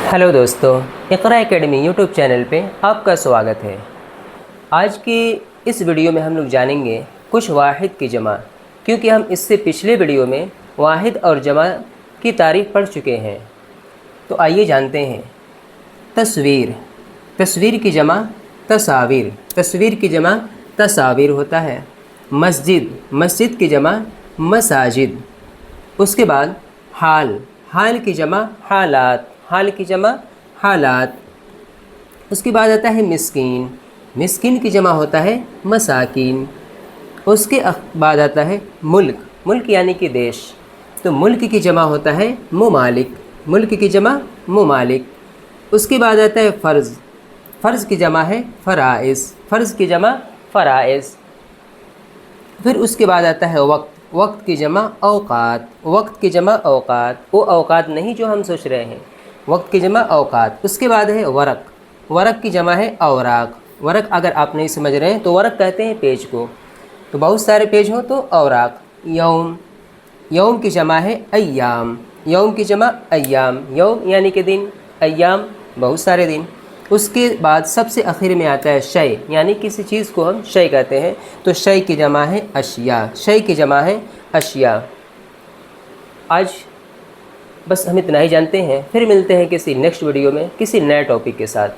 Hello दोस्तों, Iqra academy YouTube channel पे आपका स्वागत है। आज की इस वीडियो में हम लोग जानेंगे कुछ वाहिद की जमा, क्योंकि हम इससे पिछले वीडियो में वाहिद और जमा की तारीफ़ पढ़ चुके हैं। तो आइए जानते हैं। तस्वीर, तस्वीर की जमा तस्वीर, तस्वीर की जमा तस्वीर होता है। मस्जिद, मस्जिद की जमा मसाजिद। उसके बाद हाल, हाल की जमा हालात, हाल की जमा हालात। उसके बाद आता है मिस्कीन, मिस्कीन की जमा होता है मसाकीन। उसके बाद आता है मुल्क, मुल्क यानी कि देश, तो मुल्क की जमा होता है मुमालिक, मुल्क की जमा मुमालिक। उसके बाद आता है फ़र्ज़, फ़र्ज़ की जमा है फ़राइज़, फ़र्ज़ की जमा फ़राइज़। फिर उसके बाद आता है वक्त, वक्त की जमा औक़ात, वक्त की जमा औक़ात, वो औक़ात नहीं जो हम सोच रहे हैं, वक्त की जमा औक़ात। उसके बाद है वरक, वरक की जमा है औराक। वरक अगर आप नहीं समझ रहे हैं तो वरक कहते हैं पेज को, तो बहुत सारे पेज हो तो औराक। यौम, यौम की जमा है अय्याम, यौम की जमा अय्याम, यौम यानी कि दिन, अय्याम बहुत सारे दिन। उसके बाद सबसे आखिर में आता है शय, यानी किसी चीज़ को हम शय कहते हैं, तो शय की जमा है अशिया, शय की जमा है अशिया। आज बस हम इतना ही जानते हैं, फिर मिलते हैं किसी नेक्स्ट वीडियो में किसी नए टॉपिक के साथ।